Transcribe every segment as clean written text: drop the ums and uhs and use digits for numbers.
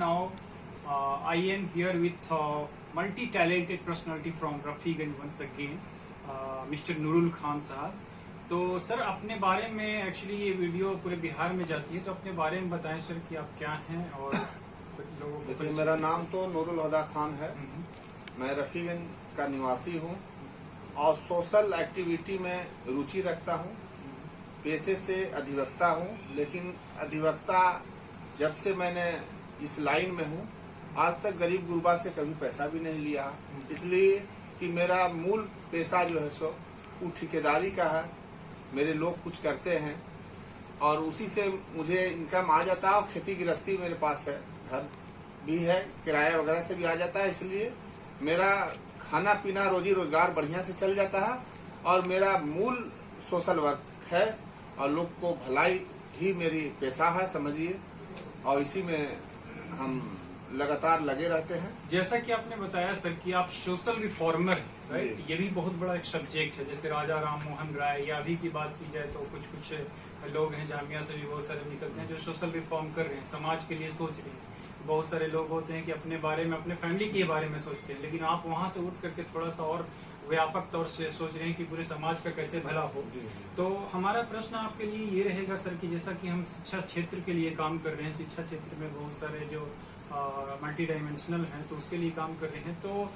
Now, I am here with multi-talented personality from Rafiganj once again, Mr. Nurul Khan साहब। तो sir अपने बारे में एक्चुअली ये वीडियो पूरे बिहार में जाती है, तो अपने बारे में बताएं सर कि आप क्या हैं और लोगों को। देखिए, मेरा नाम तो नूरुल खान है। मैं रफीगंज का निवासी हूँ और सोशल एक्टिविटी में रुचि रखता हूँ। पेशे से अधिवक्ता हूँ, लेकिन अधिवक्ता जब से मैंने इस लाइन में हूँ, आज तक गरीब गुरबा से कभी पैसा भी नहीं लिया, इसलिए कि मेरा मूल पेशा जो है सो वो ठेकेदारी का है। मेरे लोग कुछ करते हैं और उसी से मुझे इनकम आ जाता है और खेती गृहस्थी मेरे पास है, घर भी है, किराया वगैरह से भी आ जाता है। इसलिए मेरा खाना पीना रोजी रोजगार बढ़िया से चल जाता है और मेरा मूल सोशल वर्क है और लोग को भलाई ही मेरी पेशा है, समझिए। और इसी में हम लगातार लगे रहते हैं। जैसा कि आपने बताया सर कि आप सोशल रिफॉर्मर हैं, राइट? ये भी बहुत बड़ा एक सब्जेक्ट है। जैसे राजा राम मोहन राय या अभी की बात की जाए तो कुछ लोग हैं, जामिया से भी बहुत सारे निकलते हैं जो सोशल रिफॉर्म कर रहे हैं, समाज के लिए सोच रहे हैं। बहुत सारे लोग होते हैं कि अपने बारे में, अपने फैमिली के बारे में सोचते हैं, लेकिन आप वहां से उठ करके थोड़ा सा और व्यापक तौर से सोच रहे हैं कि पूरे समाज का कैसे भला हो। तो हमारा प्रश्न आपके लिए ये रहेगा सर कि जैसा कि हम शिक्षा क्षेत्र के लिए काम कर रहे हैं, शिक्षा क्षेत्र में बहुत सारे जो मल्टी डायमेंशनल हैं, तो उसके लिए काम कर रहे हैं। तो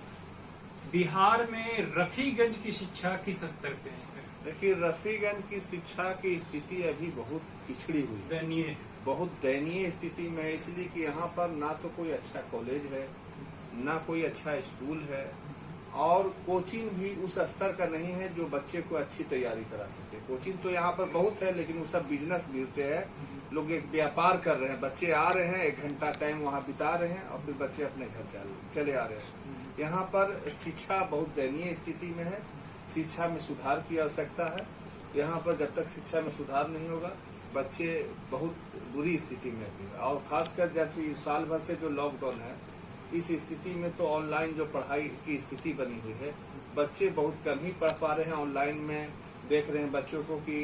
बिहार में रफीगंज की शिक्षा किस स्तर पे है सर? देखिए, रफीगंज की शिक्षा की स्थिति अभी बहुत पिछड़ी हुई है, दयनीय, बहुत दयनीय स्थिति में है। इसलिए कि यहाँ पर ना तो कोई अच्छा कॉलेज है, ना कोई अच्छा स्कूल है और कोचिंग भी उस स्तर का नहीं है जो बच्चे को अच्छी तैयारी करा सके। कोचिंग तो यहाँ पर बहुत है, लेकिन वो सब बिजनेस भी से है। लोग एक व्यापार कर रहे हैं, बच्चे आ रहे हैं, 1 घंटा टाइम वहाँ बिता रहे हैं और फिर बच्चे अपने घर चले आ रहे हैं। यहाँ पर शिक्षा बहुत दयनीय स्थिति में है। शिक्षा में सुधार की आवश्यकता है। यहाँ पर जब तक शिक्षा में सुधार नहीं होगा, बच्चे बहुत बुरी स्थिति में है। और खासकर जब साल भर से जो लॉकडाउन है, इस स्थिति में तो ऑनलाइन जो पढ़ाई की स्थिति बनी हुई है, बच्चे बहुत कम ही पढ़ पा रहे हैं। ऑनलाइन में देख रहे हैं बच्चों को कि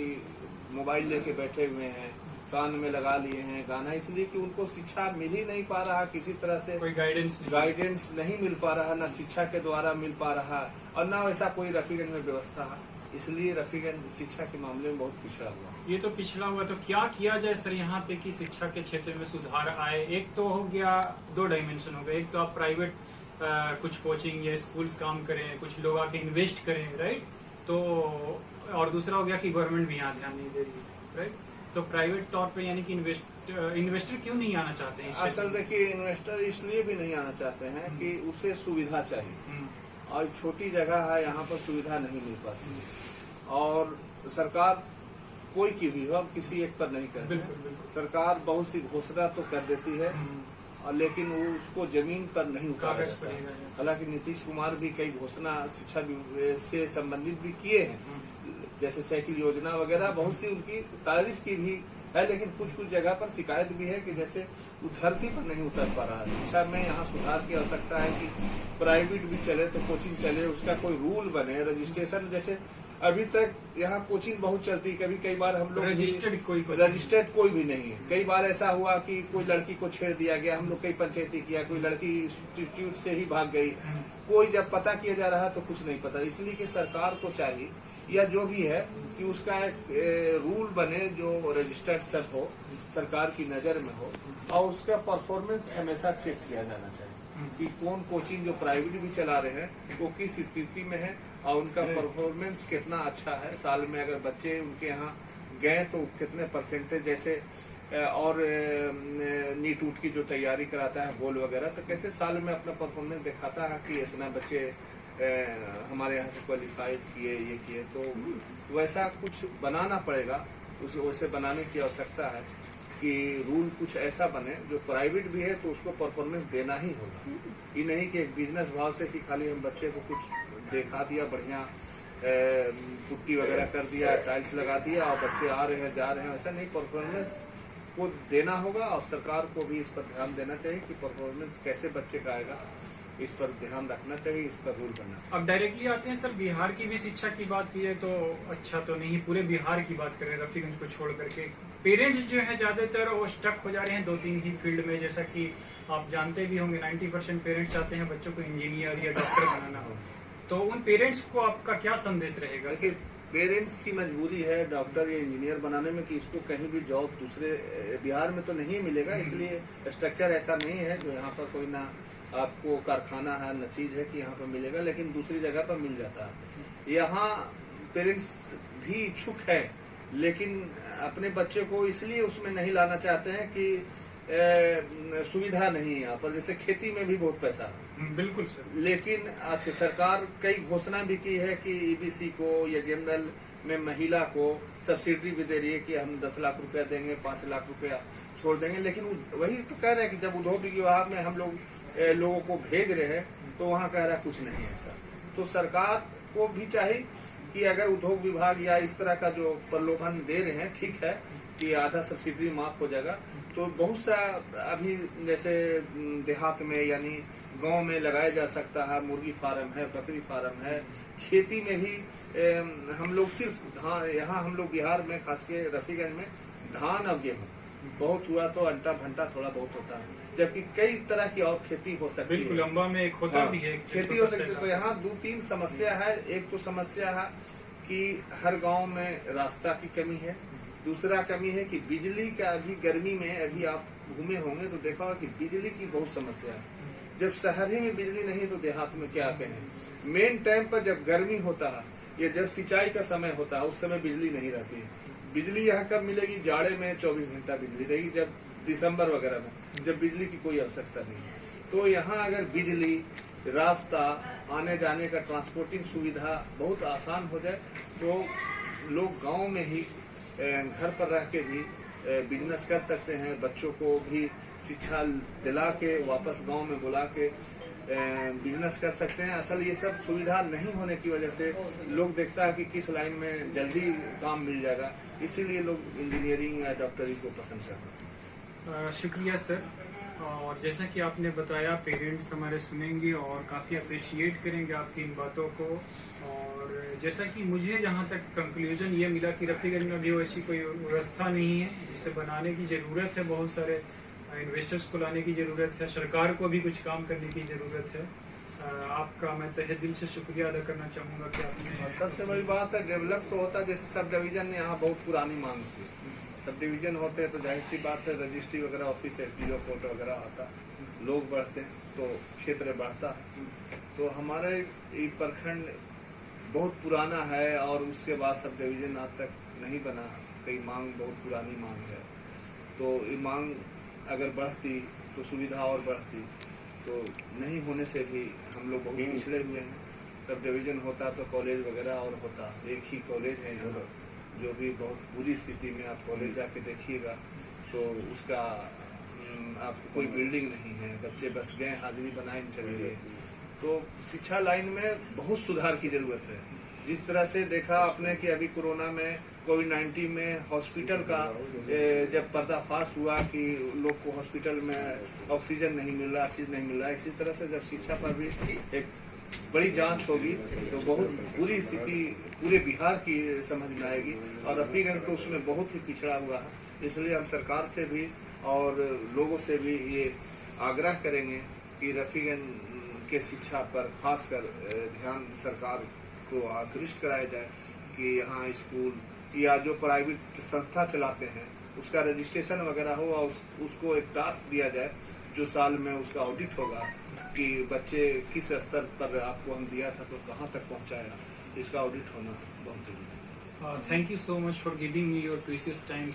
मोबाइल लेके बैठे हुए हैं, कान में लगा लिए हैं गाना, इसलिए कि उनको शिक्षा मिल ही नहीं पा रहा। किसी तरह से कोई गाइडेंस नहीं मिल पा रहा, ना शिक्षा के द्वारा मिल पा रहा और ना वैसा कोई रफीगंज में व्यवस्था है। इसलिए रफीगंज शिक्षा के मामले में बहुत पिछड़ा हुआ। ये तो पिछड़ा हुआ, तो क्या किया जाए सर यहाँ पे कि शिक्षा के क्षेत्र में सुधार आए? एक तो हो गया, 2 डायमेंशन हो गए। एक तो आप प्राइवेट कुछ कोचिंग या स्कूल्स काम करें, कुछ लोग आके इन्वेस्ट करें, राइट? तो और दूसरा हो गया कि गवर्नमेंट भी यहाँ ध्यान नहीं दे रही है, राइट? तो प्राइवेट तौर पे यानी कि इन्वेस्टर क्यों नहीं आना चाहते हैं? असल देखिए, इन्वेस्टर इसलिए भी नहीं आना चाहते हैं कि उसे सुविधा चाहिए और छोटी जगह है, यहाँ पर सुविधा नहीं मिल पाती और सरकार कोई की भी हो, अब किसी एक पर नहीं कहते हैं। सरकार बहुत सी घोषणा तो कर देती है और लेकिन वो उसको जमीन पर नहीं उतारा जाता है। हालांकि नीतीश कुमार भी कई घोषणा शिक्षा से संबंधित भी किए हैं, जैसे साइकिल योजना वगैरह, बहुत सी उनकी तारीफ की भी है, लेकिन कुछ जगह पर शिकायत भी है कि जैसे वो धरती पर नहीं उतर पा रहा है। शिक्षा में यहाँ सुधार की आवश्यकता है कि प्राइवेट भी चले तो कोचिंग चले, उसका कोई रूल बने, रजिस्ट्रेशन। जैसे अभी तक यहाँ कोचिंग बहुत चलती, कई बार हम लोग रजिस्टर्ड कोई भी नहीं है। कई बार ऐसा हुआ कि कोई लड़की को छेड़ दिया गया, हम लोग कई पंचायती किया, कोई लड़की इंस्टीट्यूट से ही भाग गई, कोई जब पता किया जा रहा है तो कुछ नहीं पता। इसलिए कि सरकार को चाहिए या जो भी है कि उसका एक रूल बने जो रजिस्टर्ड सब हो, सरकार की नजर में हो और उसका परफॉर्मेंस हमेशा चेक किया जाना चाहिए कि कौन कोचिंग जो प्राइवेट भी चला रहे हैं वो किस स्थिति में है और उनका परफॉर्मेंस कितना अच्छा है। साल में अगर बच्चे उनके यहाँ गए तो कितने परसेंटेज, जैसे और नीट उट की जो तैयारी कराता है गोल वगैरह, तो कैसे साल में अपना परफॉर्मेंस दिखाता है कि इतना बच्चे हमारे यहाँ से क्वालिफाइड किए, ये किए। तो वैसा कुछ बनाना पड़ेगा, वैसे बनाने की आवश्यकता है कि रूल कुछ ऐसा बने जो प्राइवेट भी है तो उसको परफॉर्मेंस देना ही होगा। ये नहीं कि एक बिजनेस भाव से कि खाली हम बच्चे को कुछ देखा दिया, बढ़िया पुट्टी वगैरह कर दिया, टाइल्स लगा दिया और बच्चे आ रहे हैं जा रहे हैं, ऐसा नहीं। परफॉर्मेंस को देना होगा और सरकार को भी इस पर ध्यान देना चाहिए कि परफॉर्मेंस कैसे बच्चे का आएगा, इस पर ध्यान रखना चाहिए, इस पर रूल करना चाहिए। अब डायरेक्टली आते हैं सर, बिहार की भी शिक्षा की बात की जाए तो अच्छा तो नहीं, पूरे बिहार की बात करें रफीगंज को छोड़ करके, पेरेंट्स जो है ज्यादातर वो स्टक हो जा रहे हैं 2-3 ही फील्ड में, जैसा कि आप जानते भी होंगे 90% पेरेंट्स चाहते हैं बच्चों को इंजीनियर या डॉक्टर बनाना हो, तो उन पेरेंट्स को आपका क्या संदेश रहेगा? देखिए, पेरेंट्स की मजबूरी है डॉक्टर या इंजीनियर बनाने में कि इसको कहीं भी जॉब दूसरे बिहार में तो नहीं मिलेगा, इसलिए स्ट्रक्चर ऐसा नहीं है जो यहाँ पर कोई ना आपको कारखाना है न चीज है कि यहाँ पर मिलेगा, लेकिन दूसरी जगह पर मिल जाता है। यहाँ पेरेंट्स भी इच्छुक है, लेकिन अपने बच्चे को इसलिए उसमें नहीं लाना चाहते हैं कि सुविधा नहीं है यहाँ पर। जैसे खेती में भी बहुत पैसा है, बिल्कुल सर, लेकिन अच्छा सरकार कई घोषणा भी की है कि ईबीसी को या जनरल में महिला को सब्सिडी भी दे रही है कि हम 10 लाख रुपया देंगे, 5 लाख रुपया छोड़ देंगे, लेकिन वही तो कह रहे हैं कि जब उद्योग विभाग में हम लोगों को भेज रहे हैं तो वहाँ कह रहा है कुछ नहीं है सर। तो सरकार को भी चाहिए कि अगर उद्योग विभाग या इस तरह का जो प्रलोभन दे रहे हैं, ठीक है कि आधा सब्सिडी माफ हो जाएगा, तो बहुत सा अभी जैसे देहात में यानी गांव में लगाया जा सकता है, मुर्गी फार्म है, बकरी फार्म है, खेती में भी हम लोग सिर्फ धान, यहाँ हम लोग बिहार में खास के रफीगंज में धान और गेहूँ बहुत हुआ तो अंटा भंटा थोड़ा बहुत होता है, जबकि कई तरह की और खेती हो सकती है। बिल्कुल, अम्बा में एक होता भी है खेती हो सकती है। तो यहाँ 2-3 समस्या है। एक तो समस्या है कि हर गांव में रास्ता की कमी है, दूसरा कमी है कि बिजली का अभी गर्मी में अभी आप घूमे होंगे तो देखा होगा कि बिजली की बहुत समस्या है। जब शहर ही में बिजली नहीं तो देहात में क्या कहें। मेन टाइम पर जब गर्मी होता है या जब सिंचाई का समय होता है उस समय बिजली नहीं रहती है। बिजली यहाँ कब मिलेगी? जाड़े में 24 घंटा बिजली रहेगी, जब दिसंबर वगैरह में जब बिजली की कोई आवश्यकता नहीं है। तो यहाँ अगर बिजली, रास्ता, आने जाने का ट्रांसपोर्टिंग सुविधा बहुत आसान हो जाए तो लोग गाँव में ही घर पर रह के भी बिजनेस कर सकते हैं। बच्चों को भी शिक्षा दिला के वापस गांव में बुला के बिजनेस कर सकते हैं। असल ये सब सुविधा नहीं होने की वजह से लोग देखता है कि किस लाइन में जल्दी काम मिल जाएगा, इसीलिए लोग इंजीनियरिंग या डॉक्टरी को पसंद करते हैं। शुक्रिया सर। और जैसा कि आपने बताया, पेरेंट्स हमारे सुनेंगे और काफ़ी अप्रिशिएट करेंगे आपकी इन बातों को। और जैसा कि मुझे जहाँ तक कंक्लूजन ये मिला कि रफीगंज में अभी वैसी कोई व्यवस्था नहीं है, जिसे बनाने की ज़रूरत है, बहुत सारे इन्वेस्टर्स को लाने की ज़रूरत है, सरकार को भी कुछ काम करने की ज़रूरत है। आपका मैं तहे दिल से शुक्रिया अदा करना चाहूँगा कि आपने। सबसे बड़ी बात है डेवलप तो होता है, जैसे सब डिवीजन यहाँ बहुत पुरानी मांग थी। सब डिवीजन होते हैं तो जाहिर सी बात है रजिस्ट्री वगैरह ऑफिस एफडीओ कोर्ट वगैरह आता, लोग बढ़ते तो क्षेत्र बढ़ता है। तो हमारे ये प्रखंड बहुत पुराना है और उसके बाद सब डिवीजन आज तक नहीं बना, कई मांग बहुत पुरानी मांग है। तो ये मांग अगर बढ़ती तो सुविधा और बढ़ती, तो नहीं होने से भी हम लोग बहुत पिछड़े हुए हैं। सब डिवीजन होता तो कॉलेज वगैरह और होता, एक ही कॉलेज है यहाँ, जो भी बहुत बुरी स्थिति में। आप कॉलेज जाके देखिएगा तो उसका आपको कोई बिल्डिंग नहीं है, बच्चे बस गए, हाजिरी बनाए चले गए। तो शिक्षा लाइन में बहुत सुधार की जरूरत है। जिस तरह से देखा आपने कि अभी कोरोना में, कोविड-19 में हॉस्पिटल का जब पर्दाफाश हुआ कि लोग को हॉस्पिटल में ऑक्सीजन नहीं मिल रहा, चीज नहीं मिल रहा, इसी तरह से जब शिक्षा पर भी एक बड़ी जांच होगी तो बहुत बुरी स्थिति पूरे बिहार की समझ में आएगी। और रफीगंज तो उसमें बहुत ही पिछड़ा हुआ है। इसलिए हम सरकार से भी और लोगों से भी ये आग्रह करेंगे कि रफीगंज के शिक्षा पर खासकर ध्यान सरकार को आकृष्ट कराया जाए कि यहाँ स्कूल या जो प्राइवेट संस्था चलाते हैं उसका रजिस्ट्रेशन वगैरह हो और उसको एक टास्क दिया जाए जो साल में उसका ऑडिट होगा कि बच्चे किस स्तर पर आपको हम दिया था तो कहाँ तक पहुँचाया, इसका ऑडिट होना बहुत जरूरी है। Thank you so much for giving me your precious time.